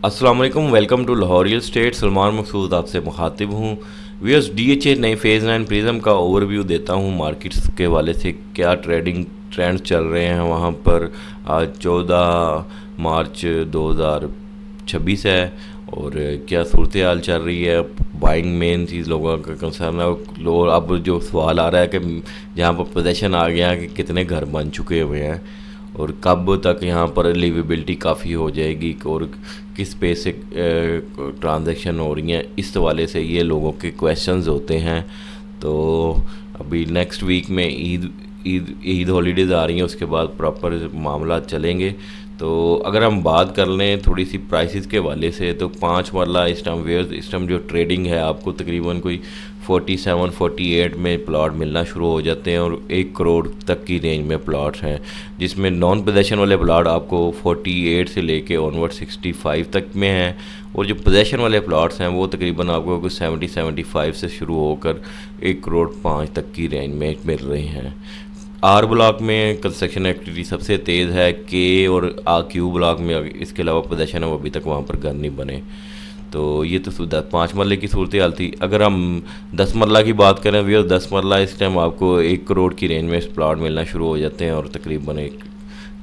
अस्सलाम वालेकुम, welcome to Lahore real estate. Salman Maqsood आपसे मुखातिब हूँ। वीएस डीएचए नए फेज़ 9 प्रिज्म का ओवरव्यू देता हूँ। मार्केट्स के हवाले से क्या ट्रेंड्स चल रहे हैं वहाँ पर। आज 14 मार्च 2026 है और क्या सूरत हाल चल रही है। बाइंग मेन चीज़ लोगों का कंसर्न है। लोग अब जो सवाल आ रहा है कि जहाँ पर पोजेशन आ गया है कि कितने घर बन चुके हुए हैं और कब तक यहाँ पर लिवेबिलिटी काफ़ी हो जाएगी और किस पे से ट्रांजैक्शन हो रही हैं, इस हवाले से ये लोगों के क्वेश्चंस होते हैं। तो अभी नेक्स्ट वीक में ईद ईद ईद हॉलीडेज़ आ रही हैं, उसके बाद प्रॉपर मामला चलेंगे। तो अगर हम बात कर लें थोड़ी सी प्राइसेस के हवाले से, तो 5 मरला इस टाइम जो ट्रेडिंग है आपको तकरीबन कोई 47-48 में प्लॉट मिलना शुरू हो जाते हैं और 1 करोड़ तक की रेंज में प्लॉट्स हैं, जिसमें नॉन पोजेशन वाले प्लॉट आपको 48 से लेके ऑनवर्ड 65 तक में हैं और जो पोजेशन वाले प्लॉट्स हैं वो तकरीबन आपको कुछ 70-75 से शुरू होकर 1 करोड़ 5 तक की रेंज में मिल रहे हैं। आर ब्लॉक में कंस्ट्रक्शन एक्टिविटी सबसे तेज़ है। के और क्यू ब्लॉक में इसके अलावा पोजेशन है वो अभी तक वहाँ पर घर नहीं बने। तो ये तो 5 मरले की सूरत हाल थी। अगर हम 10 मरला की बात करें भैया, 10 मरला इस टाइम आपको 1 करोड़ की रेंज में प्लॉट मिलना शुरू हो जाते हैं और तकरीबन 1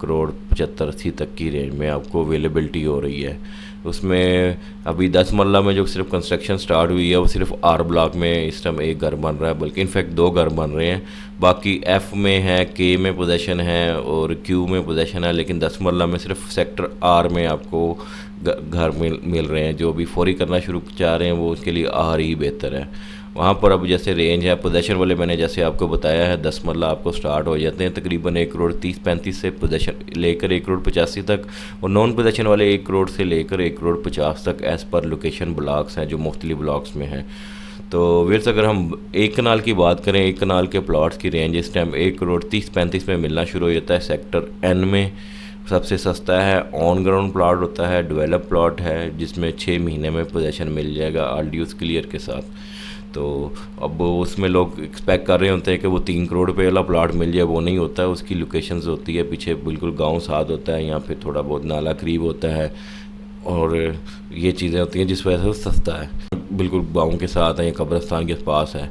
करोड़ 75-80 तक की रेंज में आपको अवेलेबिलिटी हो रही है। उसमें अभी 10 मरला में जो सिर्फ कंस्ट्रक्शन स्टार्ट हुई है वो सिर्फ आर ब्लॉक में इस टाइम 1 घर बन रहा है, बल्कि इनफैक्ट 2 घर बन रहे हैं। बाकी एफ़ में है, के में पोजेशन है और क्यू में पोजेशन है, लेकिन 10 मरला में सिर्फ सेक्टर आर में आपको घर मिल रहे हैं। जो भी फौरी करना शुरू चाह रहे हैं वो उसके लिए आर ही बेहतर है। वहाँ पर अब जैसे रेंज है पोजेशन वाले, मैंने जैसे आपको बताया है 10 मरला आपको स्टार्ट हो जाते हैं तकरीबन 1 करोड़ 30-35 से पोजेशन लेकर 1 करोड़ 85 तक, और नॉन पोजेशन वाले 1 करोड़ से लेकर 1 करोड़ 50 तक एज़ पर लोकेशन ब्लॉक्स हैं जो मुख्तलिफ ब्लॉक्स में हैं। तो वैसे अगर हम एक कनाल की बात करें, एक कनाल के प्लॉट्स की रेंज इस टाइम 1 करोड़ 30-35 में मिलना शुरू हो जाता है। सेक्टर एन में सबसे सस्ता है, ऑन ग्राउंड प्लॉट होता है, डेवलप प्लॉट है जिसमें 6 महीने में पोजेशन मिल जाएगा आरडीओस क्लियर के साथ। तो अब उसमें लोग एक्सपेक्ट कर रहे होते हैं कि वो 3 करोड़ रुपये वाला प्लॉट मिल जाए, वो नहीं होता है। उसकी लोकेशंस होती है, पीछे बिल्कुल गांव साथ होता है, यहाँ पे थोड़ा बहुत नाला करीब होता है और ये चीज़ें होती हैं जिस वजह से वो सस्ता है। बिल्कुल गाँव के साथ है या कब्रस्तान के पास है,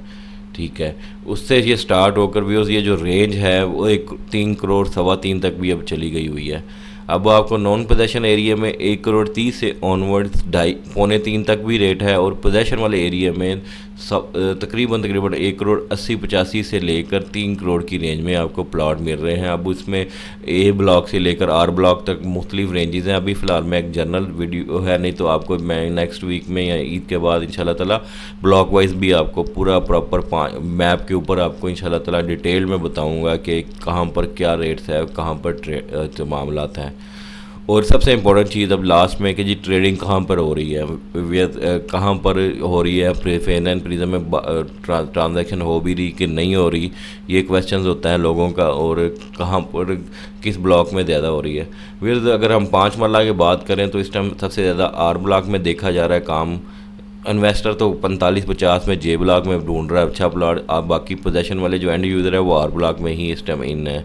ठीक है। उससे ये स्टार्ट होकर भी ये जो रेंज है वो 3 करोड़ 3.25 तक भी अब चली गई हुई है। अब आपको नॉन पोजेशन एरिया में 1 करोड़ 30 से ऑनवर्ड्स 2.5-3 तक भी रेट है और पोजेशन वाले एरिया में सब तकरीबन 1 करोड़ 80-85 से लेकर 3 करोड़ की रेंज में आपको प्लॉट मिल रहे हैं। अब उसमें ए ब्लॉक से लेकर आर ब्लॉक तक मुख्तलिफ रेंजेस हैं। अभी फ़िलहाल में एक जनरल वीडियो है, नहीं तो आपको मैं नेक्स्ट वीक में या ईद के बाद इंशाल्लाह ताला ब्लॉक वाइज भी आपको पूरा प्रॉपर मैप के ऊपर आपको इंशाल्लाह ताला डिटेल में बताऊंगा कि कहाँ पर क्या रेट्स है, कहाँ पर मामलात हैं। और सबसे इम्पोर्टेंट चीज़ अब लास्ट में कि जी ट्रेडिंग कहाँ पर हो रही है, कहाँ पर हो रही है, फेयर एंड प्रिज्म में ट्रांजैक्शन हो भी रही कि नहीं हो रही, ये क्वेश्चंस होता है लोगों का। और कहाँ पर किस ब्लॉक में ज़्यादा हो रही है। फिर अगर हम 5 मरला की बात करें तो इस टाइम सबसे ज़्यादा आर ब्लॉक में देखा जा रहा है काम। इन्वेस्टर तो 45-50 में जे ब्लॉक में ढूंढ रहा है अच्छा प्लॉट। आप बाकी पोजेशन वाले जो एंड यूज़र है वो आर ब्लॉक में ही इस टाइम इन है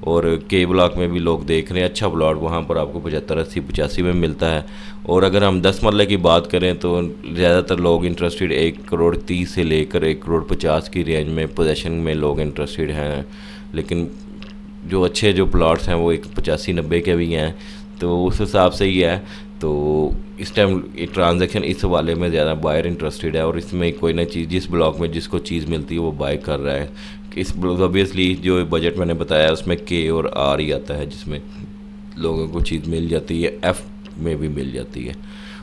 और के ब्लॉक में भी लोग देख रहे हैं अच्छा प्लॉट, वहाँ पर आपको 75-80-85 में मिलता है। और अगर हम 10 मरले की बात करें तो ज़्यादातर लोग इंटरेस्टेड 1 करोड़ 30 से लेकर 1 करोड़ 50 की रेंज में पोजेशन में लोग इंटरेस्टेड हैं, लेकिन जो अच्छे जो प्लॉट्स हैं वो 85-90 के भी हैं। तो उस हिसाब से ही है। तो इस टाइम ट्रांजैक्शन इस वाले में ज़्यादा बायर इंटरेस्टेड है और इसमें कोई ना चीज़ जिस ब्लॉक में जिसको चीज़ मिलती है वो बाय कर रहा है। इस ऑब्वियसली जो बजट मैंने बताया उसमें के और आर ही आता है जिसमें लोगों को चीज़ मिल जाती है, एफ़ में भी मिल जाती है।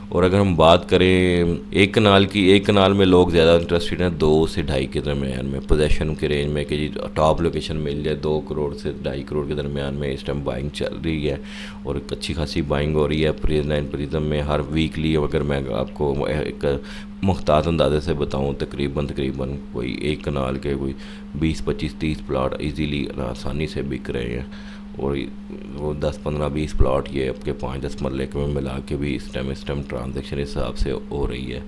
और अगर हम बात करें एक कनाल की, एक कनाल में लोग ज़्यादा इंटरेस्टेड हैं 2 से 2.5 के दरमियान में पोजेशन के रेंज में कि जी टॉप लोकेशन मिल जाए। 2 करोड़ से 2.5 करोड़ के दरमियान में इस टाइम बाइंग चल रही है और अच्छी खासी बाइंग हो रही है प्रिज्म में हर वीकली। अगर मैं आपको एक मुख्तात अंदाजे से बताऊं तकरीबन कोई एक कनाल के कोई 20-25-30 प्लाट ईजीली आसानी से बिक रहे हैं और वो 10-15-20 प्लॉट ये आपके 5-10 मरले के में मिला के भी इस टाइम ट्रांजेक्शन हिसाब से हो रही है।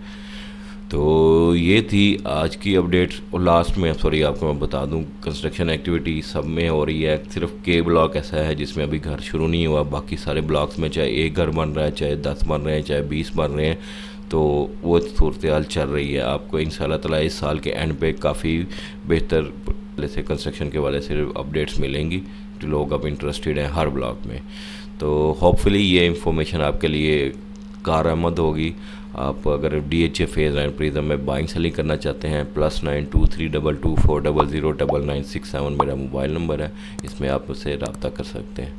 तो ये थी आज की अपडेट। और लास्ट में सॉरी आपको मैं बता दूं, कंस्ट्रक्शन एक्टिविटी सब में हो रही है, सिर्फ के ब्लॉक ऐसा है जिसमें अभी घर शुरू नहीं हुआ। बाकी सारे ब्लॉक्स में चाहे एक घर बन रहा है, चाहे 10 बन रहे हैं, चाहे 20 बन रहे हैं, तो वो सूरत हाल चल रही है। आपको इंशाल्लाह ताला इस साल के एंड पे काफ़ी बेहतर से कंस्ट्रक्शन के वाले से अपडेट्स मिलेंगी, जो लोग अब इंटरेस्टेड हैं हर ब्लॉक में। तो होपफुली ये इंफॉर्मेशन आपके लिए कारआमद होगी। आप अगर DHA फेज़ एंड प्रिज्म में बाइंग सेलिंग करना चाहते हैं, +923224009967 मेरा मोबाइल नंबर है, इसमें आप मुझसे रब्ता कर सकते हैं।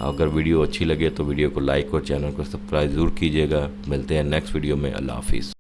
अगर वीडियो अच्छी लगे तो वीडियो को लाइक और चैनल को सब्सक्राइब ज़रूर कीजिएगा। मिलते हैं नेक्स्ट वीडियो में। अल्लाह हाफिज़।